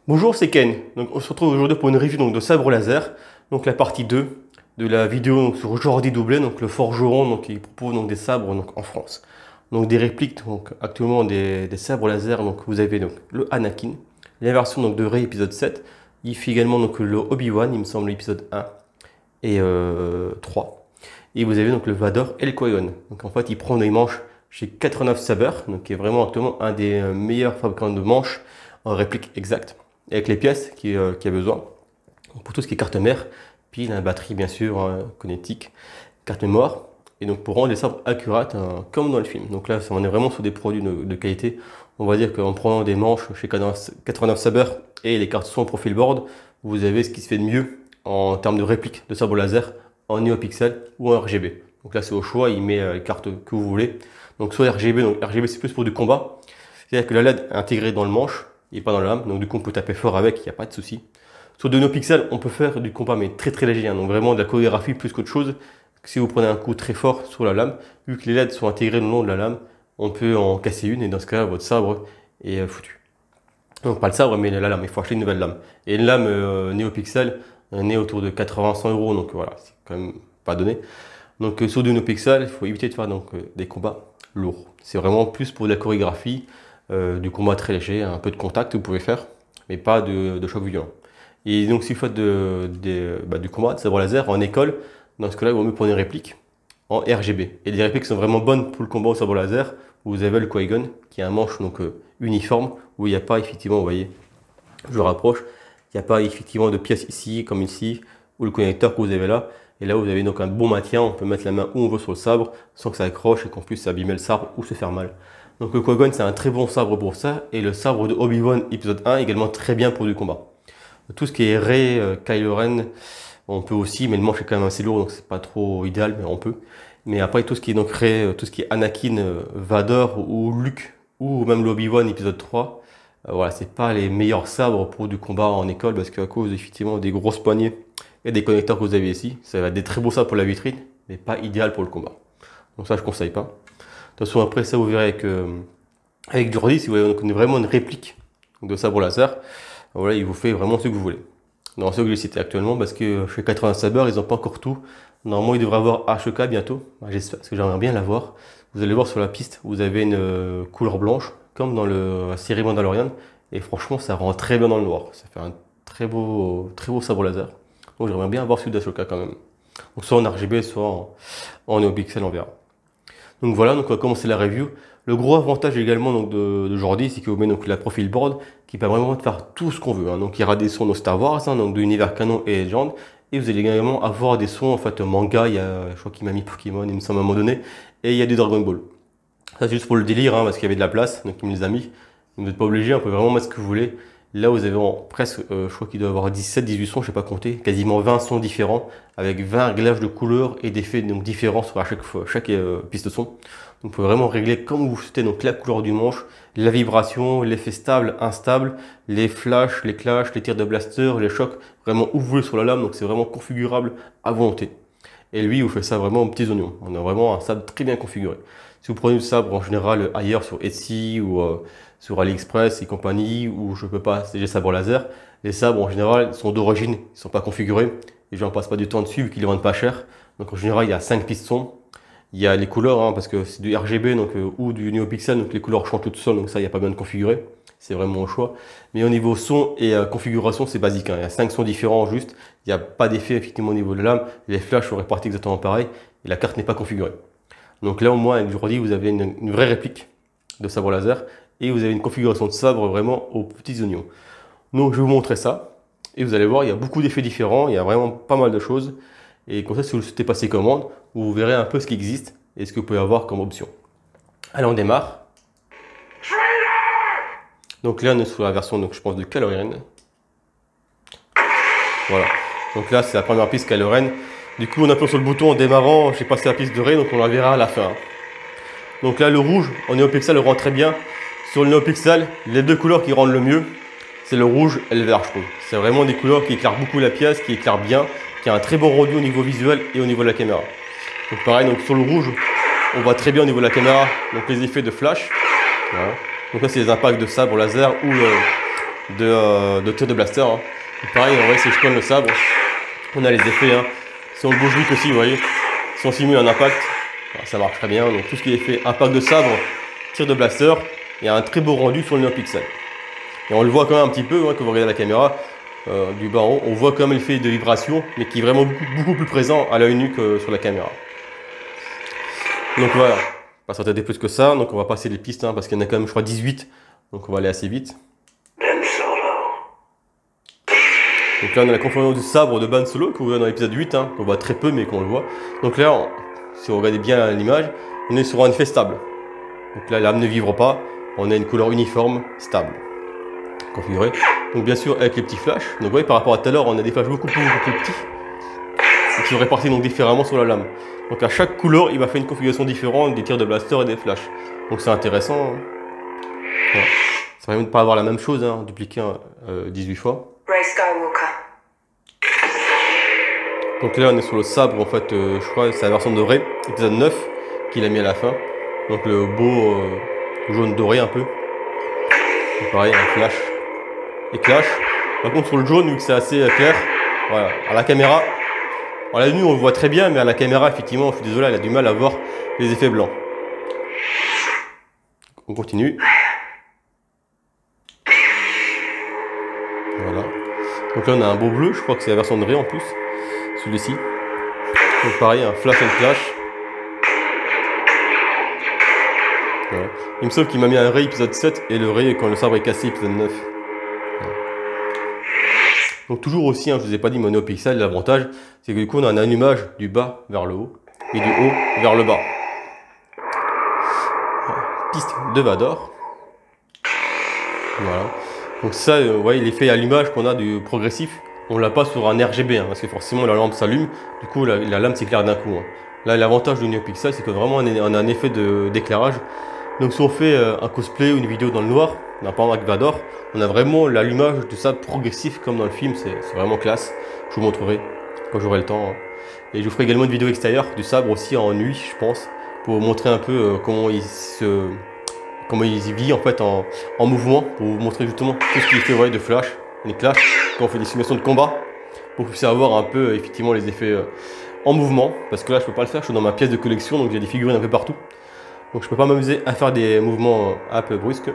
Bonjour, c'est Ken. Donc, on se retrouve aujourd'hui pour une review de sabre laser. Donc la partie 2 de la vidéo sur Jordi Doublé, donc le forgeron qui propose des sabres en France. Donc des répliques actuellement des sabres laser. Donc vous avez le Anakin, la version de Rey épisode 7. Il fait également le Obi-Wan, il me semble, épisode 1 et 3. Et vous avez le Vador et le Qui-Gon. Donc en fait, il prend des manches chez 89 Saber, qui est vraiment actuellement un des meilleurs fabricants de manches en réplique exacte, avec les pièces qu'il a besoin pour tout ce qui est carte mère, puis la batterie bien sûr, connectique, carte mémoire, et donc pour rendre les sabres accurates comme dans le film. Donc là, on est vraiment sur des produits de qualité. On va dire qu'en prenant des manches chez 89 Saber et les cartes son profil board, vous avez ce qui se fait de mieux en termes de réplique de sabre laser en NeoPixel ou en RGB. Donc là, c'est au choix, il met les cartes que vous voulez. Donc soit RGB, donc RGB c'est plus pour du combat, c'est-à-dire que la LED est intégrée dans le manche et pas dans la lame, donc du coup on peut taper fort avec, il n'y a pas de souci. Sur de NeoPixel, on peut faire du combat mais très léger, donc vraiment de la chorégraphie plus qu'autre chose. Si vous prenez un coup très fort sur la lame, vu que les LED sont intégrés le long de la lame, on peut en casser une et dans ce cas-là, votre sabre est foutu. Donc pas le sabre, mais la lame, il faut acheter une nouvelle lame. Et une lame NeoPixel, on est autour de 80-100 euros, donc voilà, c'est quand même pas donné. Donc sur du NeoPixel, il faut éviter de faire des combats lourds. C'est vraiment plus pour de la chorégraphie, du combat très léger, un peu de contact vous pouvez faire, mais pas de choc violent. Et donc si vous faites du combat de sabre laser en école, dans ce cas-là, il vaut mieux prendre une réplique en RGB. Et des répliques sont vraiment bonnes pour le combat au sabre laser. Vous avez le Qui-Gon qui a un manche uniforme, où il n'y a pas effectivement, vous voyez, je rapproche, il n'y a pas effectivement de pièces ici, comme ici, ou le connecteur que vous avez là. Et là, vous avez donc un bon maintien, on peut mettre la main où on veut sur le sabre, sans que ça accroche et qu'on puisse abîmer le sabre ou se faire mal. Donc le Qui-Gon, c'est un très bon sabre pour ça, et le sabre de Obi-Wan épisode 1 également très bien pour du combat. Tout ce qui est Rey, Kylo Ren, on peut aussi, mais le manche est quand même assez lourd, donc c'est pas trop idéal, mais on peut. Mais après, tout ce qui est Rey, tout ce qui est Anakin, Vador ou Luke, ou même l'Obi-Wan épisode 3, voilà, c'est pas les meilleurs sabres pour du combat en école, parce qu'à cause effectivement des grosses poignées et des connecteurs que vous avez ici, ça va être des très beaux sabres pour la vitrine, mais pas idéal pour le combat. Donc ça, je conseille pas. De toute façon, après ça, vous verrez avec Jordi, si vous voulez vraiment une réplique de sabre laser, voilà, il vous fait vraiment ce que vous voulez. Dans ceux que j'ai cités actuellement, parce que chez 80 Saber, ils n'ont pas encore tout. Normalement, ils devraient avoir HK bientôt. J'espère, parce que j'aimerais bien l'avoir. Vous allez voir sur la piste, vous avez une couleur blanche, comme dans la série Mandalorian. Et franchement, ça rend très bien dans le noir. Ça fait un très beau sabre laser. Donc j'aimerais bien avoir celui d'Ashoka quand même. Donc soit en RGB, soit en NeoPixel, on verra. Donc voilà, donc on va commencer la review. Le gros avantage également de Jordi, c'est qu'il vous met la profil board qui permet vraiment de faire tout ce qu'on veut. Donc il y aura des sons de Star Wars, donc de l'univers canon et Legend. Et vous allez également avoir des sons en fait manga. Il y a, je crois qu'il m'a mis Pokémon, il me semble à un moment donné. Et il y a du Dragon Ball. Ça c'est juste pour le délire, parce qu'il y avait de la place, donc il me les a mis. Vous n'êtes pas obligé, on peut vraiment mettre ce que vous voulez. Là vous avez presque, je crois qu'il doit y avoir 17-18 sons, je ne sais pas compter, quasiment 20 sons différents, avec 20 réglages de couleurs et d'effets différents sur chaque piste de son. Donc vous pouvez vraiment régler comme vous souhaitez, donc la couleur du manche, la vibration, l'effet stable, instable, les flashs, les clashs, les tirs de blaster, les chocs, vraiment où vous voulez sur la lame, donc c'est vraiment configurable à volonté. Et lui, vous fait ça vraiment aux petits oignons. On a vraiment un sabre très bien configuré. Si vous prenez le sabre en général ailleurs sur Etsy ou sur AliExpress et compagnie, ou je peux pas, c'est des sabres laser, les sabres en général sont d'origine, ils sont pas configurés. Les gens passent pas du temps dessus vu qu'ils les vendent pas cher. Donc en général, il y a 5 pistons. Il y a les couleurs, parce que c'est du RGB ou du NeoPixel, donc les couleurs changent toutes seules, donc ça, il n'y a pas besoin de configurer. C'est vraiment au choix. Mais au niveau son et configuration, c'est basique. Il y a 5 sons différents juste. Il n'y a pas d'effet effectivement au niveau de la lame. Les flashs sont répartis exactement pareil. Et la carte n'est pas configurée. Donc là, au moins, avec Jordi, vous avez une vraie réplique de sabre laser. Et vous avez une configuration de sabre vraiment aux petits oignons. Donc je vais vous montrer ça. Et vous allez voir, il y a beaucoup d'effets différents. Il y a vraiment pas mal de choses. Et comme ça, si vous souhaitez passer commande, vous verrez un peu ce qui existe et ce que vous pouvez avoir comme option. Allez, on démarre. Donc là, on est sur la version, je pense, de Kylo Ren. Voilà. Donc là, c'est la première piste Kylo Ren. Du coup, on appuie sur le bouton en démarrant. J'ai passé la piste de Rey, donc on la verra à la fin. Donc là, le rouge en NeoPixel le rend très bien. Sur le NeoPixel, les deux couleurs qui rendent le mieux, c'est le rouge et le vert, je trouve. C'est vraiment des couleurs qui éclairent beaucoup la pièce, qui éclairent bien, qui a un très bon rendu au niveau visuel et au niveau de la caméra. Donc pareil, sur le rouge, on voit très bien au niveau de la caméra donc les effets de flash. Voilà. Donc là, c'est les impacts de sabre laser de tir de blaster. Hein. Pareil, on voit si je colle le sabre, on a les effets. Hein. Si on le bouge vite aussi, vous voyez, si on simule un impact, ça marche très bien. Donc tout ce qui est fait impact de sabre, tir de blaster, il y a un très beau rendu sur le NeoPixel. Et on le voit quand même un petit peu, hein, quand vous regardez la caméra du bas en haut, on voit quand même l'effet de vibration, mais qui est vraiment beaucoup plus présent à l'œil nu que sur la caméra. Donc voilà, pas s'attarder plus que ça, donc on va passer les pistes, hein, parce qu'il y en a quand même, je crois, 18, donc on va aller assez vite. Donc là on a la configuration du sabre de Ben Solo que vous voyez dans l'épisode 8, hein, qu'on voit très peu mais qu'on le voit. Donc là, si vous regardez bien l'image, on est sur un effet stable. Donc là, l'âme ne vibre pas, on a une couleur uniforme, stable, configurée. Donc bien sûr avec les petits flashs, donc vous voyez par rapport à tout à l'heure, on a des flashs beaucoup plus petits, qui sont répartis donc différemment sur la lame. Donc à chaque couleur, il va faire une configuration différente des tirs de blaster et des flashs. Donc c'est intéressant. Hein. Ouais. Ça permet de ne pas avoir la même chose, hein, dupliquer 18 fois. Donc là on est sur le sabre en fait, je crois c'est la version de Rey, épisode 9 qu'il a mis à la fin. Donc le beau jaune doré un peu. Donc pareil, un flash et clash. Par contre sur le jaune, vu que c'est assez clair, voilà, à la caméra, à la nuit on le voit très bien, mais à la caméra effectivement, je suis désolé, elle a du mal à voir les effets blancs. On continue. Voilà. Donc là on a un beau bleu, je crois que c'est la version de Rey en plus. Celui-ci. Donc pareil, un flash and clash. Voilà. Il me semble qu'il m'a mis un Rey épisode 7 et le Rey quand le sabre est cassé épisode 9. Voilà. Donc toujours aussi, hein, je ne vous ai pas dit monopixel, l'avantage c'est que du coup on a un allumage du bas vers le haut et du haut vers le bas. Voilà. Piste de Vador. Voilà. Donc ça, vous voyez l'effet allumage qu'on a du progressif. On l'a pas sur un RGB, hein, parce que forcément la lampe s'allume, du coup la lampe s'éclaire d'un coup. Hein. Là l'avantage du NeoPixel c'est que vraiment on a un effet d'éclairage. Donc si on fait un cosplay ou une vidéo dans le noir, par exemple avec Vador, on a vraiment l'allumage de ça progressif comme dans le film, c'est vraiment classe. Je vous montrerai quand j'aurai le temps. Hein. Et je vous ferai également une vidéo extérieure du sabre aussi en nuit je pense, pour vous montrer un peu comment il vit en fait en mouvement, pour vous montrer justement tout ce qui est fait ouais, de flash, les clashs, quand on fait des simulations de combat, pour que vous puissiez avoir un peu effectivement les effets en mouvement, parce que là je peux pas le faire, je suis dans ma pièce de collection donc j'ai des figurines un peu partout, donc je peux pas m'amuser à faire des mouvements un peu brusques.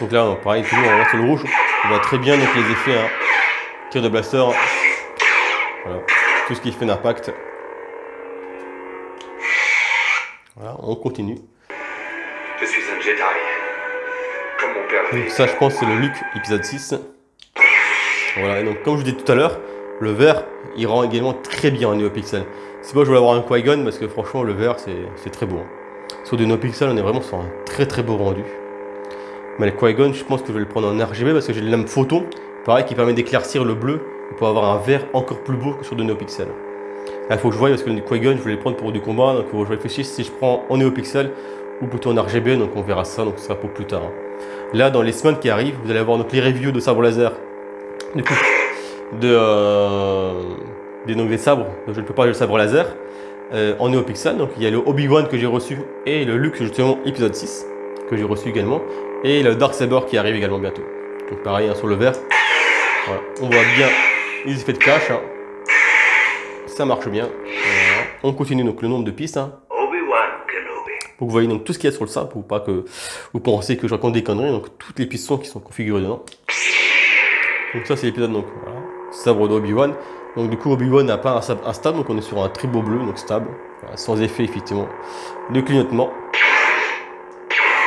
Donc là pareil, toujours on reste sur le rouge, on voit très bien donc les effets, hein, tir de blaster, voilà, tout ce qui fait d'impact. Voilà, on continue. Je suis un Jedi. Comme mon père. Donc ça je pense c'est le Luke épisode 6. Voilà, et donc comme je vous disais tout à l'heure, le vert il rend également très bien en NeoPixel. C'est pas que je voulais avoir un Qui-Gon parce que franchement le vert c'est très beau. Hein. Sur du NeoPixel on est vraiment sur un très beau rendu. Mais le Qui-Gon je pense que je vais le prendre en RGB parce que j'ai le lame photo, pareil qui permet d'éclaircir le bleu pour avoir un vert encore plus beau que sur du NeoPixel. Là il faut que je voie parce que le Qui-Gon je voulais le prendre pour du combat, donc je réfléchis si je prends en NeoPixel ou plutôt en RGB, donc on verra ça, donc ce sera pour plus tard. Hein. Là dans les semaines qui arrivent, vous allez avoir donc les reviews de sabre laser. Du coup, des sabres, donc je ne peux pas le sabre laser en NeoPixel. Donc il y a le Obi-Wan que j'ai reçu et le Luke justement épisode 6 que j'ai reçu également et le Dark Saber qui arrive également bientôt. Donc pareil hein, sur le vert, voilà. On voit bien les effets de clash, hein. Ça marche bien. Voilà. On continue donc le nombre de pistes. Hein. Pour que vous voyez donc tout ce qu'il y a sur le sabre pour pas que vous pensez que je raconte des conneries. Donc toutes les pistons qui sont configurées dedans. Donc ça c'est l'épisode donc voilà, sabre d'Obi-Wan. Donc du coup Obi-Wan n'a pas un stable, donc on est sur un très beau bleu, donc stable, voilà, sans effet effectivement de clignotement.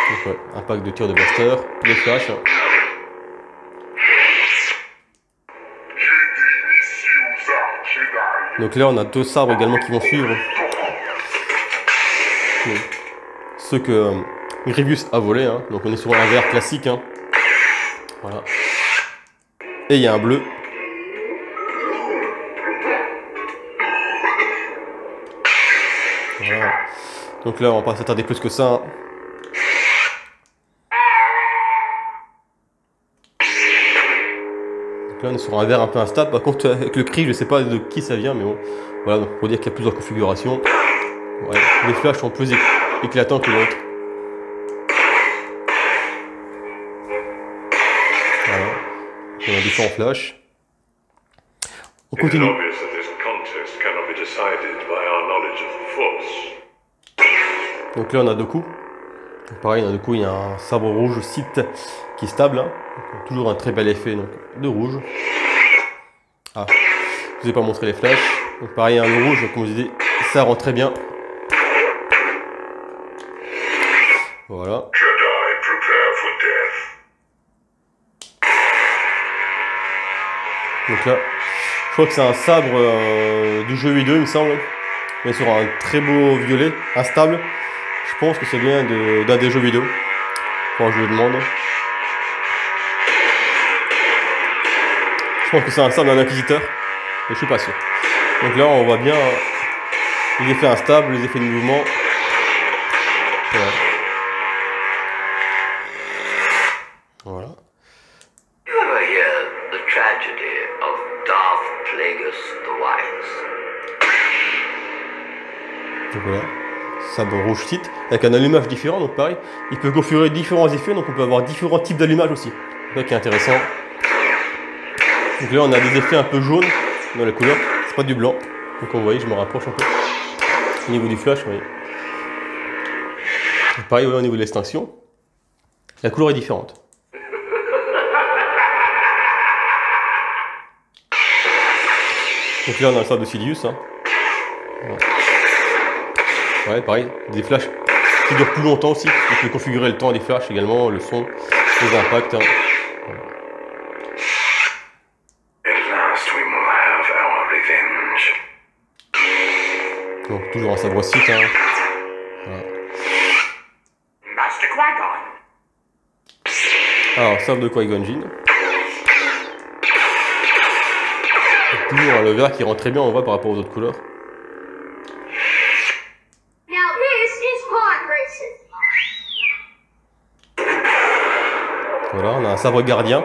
Donc ouais, impact de tir de blaster, les flashs. Hein. Donc là on a deux sabres également qui vont suivre. Donc, ceux que Grievous a volé, hein. Donc on est sur un vert classique. Hein. Voilà. Et il y a un bleu. Voilà. Donc là, on va pas s'attarder plus que ça. Hein. Donc là, on est sur un vert un peu instable. Par contre, avec le cri, je sais pas de qui ça vient, mais bon. Voilà, donc pour dire qu'il y a plusieurs configurations. Ouais, les flashs sont plus éclatants que l'autre. On a différents flashs. On It is continue. obvious that this contest cannot be decided by our knowledge of the Force. Donc là on a deux coups. Donc pareil, on a deux coups, il y a un sabre rouge Sith qui est stable. Hein. Donc, toujours un très bel effet donc, de rouge. Ah, je vous ai pas montré les flashs. Donc pareil, un rouge, comme je vous ai dit, ça rend très bien. Voilà. Jedi, prepare for death. Donc là, je crois que c'est un sabre du jeu vidéo, il me semble. Mais sur un très beau violet, instable. Je pense que c'est bien d'un des jeux vidéo. Quand je le demande. Je pense que c'est un sabre d'un inquisiteur. Mais je suis pas sûr. Donc là, on voit bien les effets instables, les effets de mouvement. Voilà. Voilà. You ever hear the tragedy of Darth Plagueis the Wise? Donc voilà, sabre rouge Sith avec un allumage différent, donc pareil, il peut configurer différents effets, donc on peut avoir différents types d'allumage aussi. C'est ça qui est intéressant. Donc là on a des effets un peu jaunes dans la couleur, c'est pas du blanc. Donc vous voyez, je me rapproche un peu. Au niveau du flash, vous voyez. Donc pareil, au niveau de l'extinction, la couleur est différente. Donc là on a un sabre de Sidious. Hein. Voilà. Ouais, pareil, des flashs qui durent plus longtemps aussi. On peut configurer le temps des flashs également, le son, les impacts. Hein. Voilà. At last we will have our revenge. Donc toujours un sabre Sith. Hein. Voilà. Master Qui-Gon. Alors, sabre de Qui-Gon Jinn. Toujours le vert qui rend très bien, on voit par rapport aux autres couleurs. Now this is pod racing. Voilà, on a un sabre gardien.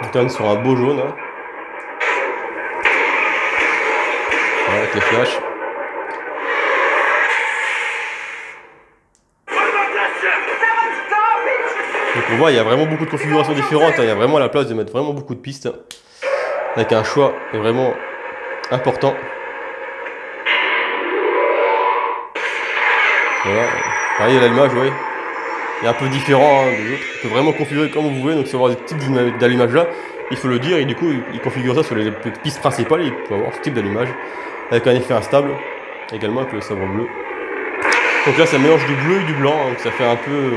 On tourne sur un beau jaune. Hein. Voilà, avec les flashs. Donc on voit, il y a vraiment beaucoup de configurations différentes. Hein. Il y a vraiment la place de mettre vraiment beaucoup de pistes. Avec un choix vraiment important. Voilà. Pareil, l'allumage, oui. Il est un peu différent hein, des autres. On peut vraiment configurer comme vous voulez. Donc, si vous avez des types d'allumage là, il faut le dire. Et du coup, il configure ça sur les pistes principales. Il peut avoir ce type d'allumage. Avec un effet instable. Également avec le sabre bleu. Donc là, ça mélange du bleu et du blanc. Hein, donc, ça fait un peu.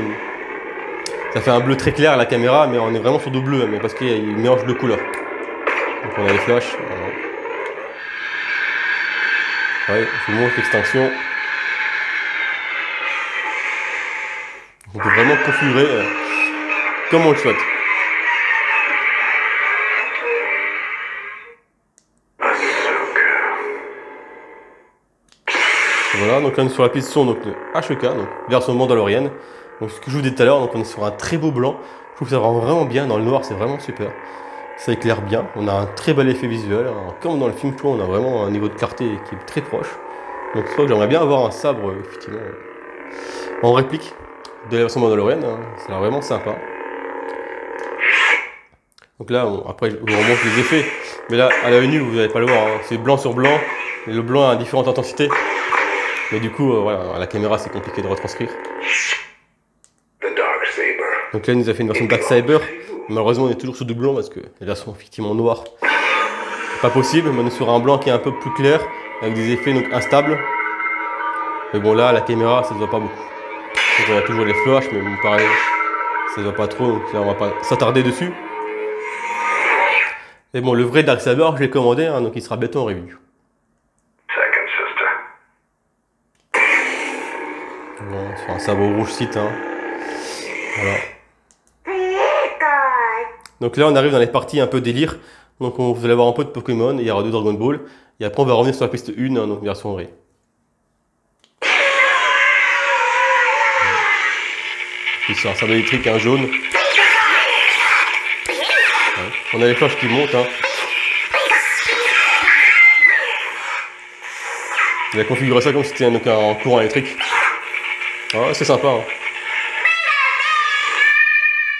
Ça fait un bleu très clair à la caméra. Mais on est vraiment sur du bleu. Hein, mais parce qu'il mélange deux couleurs. Donc on a les flashs. Ouais, je vous montre l'extinction. On peut vraiment configurer comme on le souhaite. Voilà, donc là on est sur la piste son, donc le HEK, donc version mandalorienne. Donc ce que je vous disais tout à l'heure, donc on est sur un très beau blanc. Je trouve que ça rend vraiment bien dans le noir, c'est vraiment super. Ça éclaire bien, on a un très bel effet visuel. Alors, comme dans le film, on a vraiment un niveau de clarté qui est très proche. Donc je crois que j'aimerais bien avoir un sabre, effectivement, en réplique de la version mandalorienne. Hein. Ça a l'air vraiment sympa. Donc là, après, je vous remonte les effets. Mais là, à l'œil nu, vous n'allez pas le voir. Hein. C'est blanc sur blanc. Et le blanc a différentes intensités. Mais du coup, voilà, à la caméra, c'est compliqué de retranscrire. The Dark Saber. Donc là, il nous a fait une version Dark Saber. Malheureusement, on est toujours sur du blanc parce que les versions effectivement noires, pas possible. Mais on est sur un blanc qui est un peu plus clair, avec des effets donc instables. Mais bon, là, à la caméra, ça se voit pas beaucoup. Donc on a toujours les flashs, mais bon, pareil, ça se voit pas trop. Donc là, on va pas s'attarder dessus. Et bon, le vrai Dark Saber, je l'ai commandé, hein, donc il sera bientôt en review. Second sister. Bon, sur un sabre rouge Sith. Hein. Voilà. Donc là, on arrive dans les parties un peu délire. Donc vous allez avoir un peu de Pokémon, il y aura 2 Dragon Ball. Et après, on va revenir sur la piste 1, hein, donc version vraie. Puis c'est un sabre électrique, un jaune. Ouais. On a les flashs qui montent. Hein. Il a configuré ça comme si c'était un courant électrique. Ah, c'est sympa. Hein.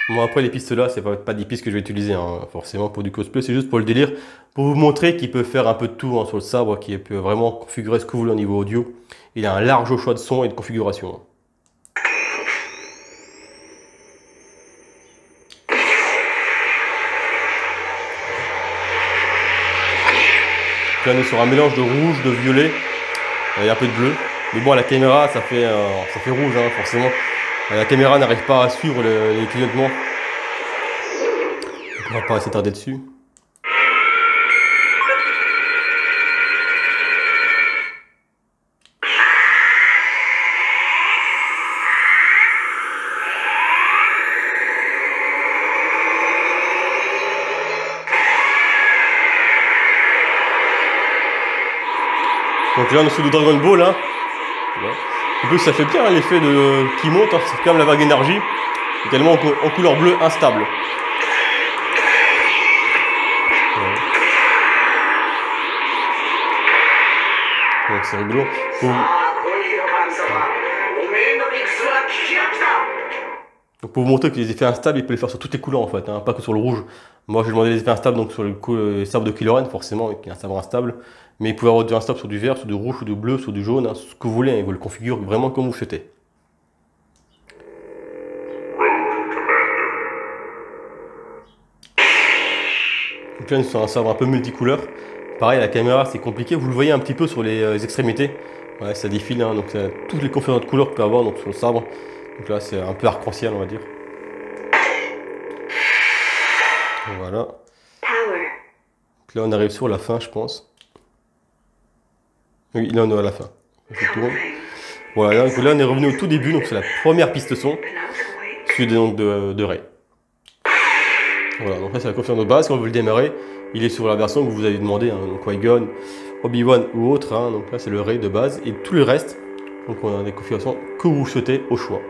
Bon, après les pistes là, c'est pas des pistes que je vais utiliser hein, forcément pour du cosplay, c'est juste pour le délire, pour vous montrer qu'il peut faire un peu de tout hein, sur le sabre, qu'il peut vraiment configurer ce que vous voulez au niveau audio. Il a un large choix de son et de configuration. Là, on est sur un mélange de rouge, de violet et un peu de bleu. Mais bon, à la caméra, ça fait rouge, hein, forcément. La caméra n'arrive pas à suivre les clignotements. Donc, on va pas s'attarder dessus. Donc là on est sur du Dragon Ball hein. En plus ça fait bien hein, l'effet qui monte, hein. C'est quand même la vague énergie, également en couleur bleue instable. Ouais. Donc c'est rigolo. Donc pour vous montrer que les effets instables, il peut les faire sur toutes les couleurs en fait, hein, pas que sur le rouge. Moi j'ai demandé les effets instables donc sur le sabre de Kylo Ren forcément, qui est un sabre instable. Mais il pouvez avoir du instable sur du vert, sur du rouge, sur du bleu, sur du jaune, hein, ce que vous voulez, hein, il vous le configure vraiment comme vous souhaitez. Donc là, c'est un sabre un peu multicouleur. Pareil, la caméra, c'est compliqué. Vous le voyez un petit peu sur les extrémités. Ouais, ça défile, hein, donc toutes les configurations de couleurs que vous pouvez avoir donc, sur le sabre. Donc là, c'est un peu arc-en-ciel, on va dire. Voilà. Donc là, on arrive sur la fin, je pense. Oui, là, on est à la fin. Voilà, donc là, on est revenu au tout début. Donc c'est la première piste son. Suivie donc de Rey. Voilà, donc là c'est la configuration de base. Quand vous le démarrez, il est sur la version que vous avez demandé, hein, donc Qui-Gon, Obi-Wan ou autre. Hein, donc là c'est le Rey de base et tout le reste. Donc on a des configurations que vous souhaitez au choix.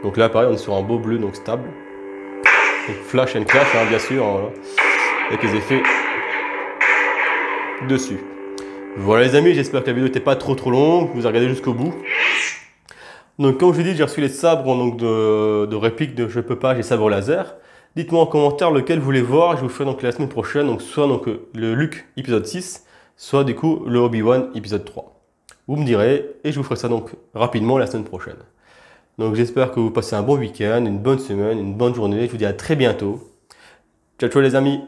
Donc là pareil, on est sur un beau bleu donc stable. Donc flash and clash hein, bien sûr, hein, voilà, avec les effets dessus. Voilà les amis, j'espère que la vidéo n'était pas trop longue, vous avez regardé jusqu'au bout. Donc comme je vous ai dit, j'ai reçu les sabres donc, de réplique de Je peux pas, j'ai sabre laser. Dites-moi en commentaire lequel vous voulez voir, je vous ferai donc la semaine prochaine, donc soit donc, le Luke épisode 6, soit du coup le Obi-Wan épisode 3. Vous me direz, et je vous ferai ça donc rapidement la semaine prochaine. Donc j'espère que vous passez un bon week-end, une bonne semaine, une bonne journée, je vous dis à très bientôt. Ciao ciao les amis.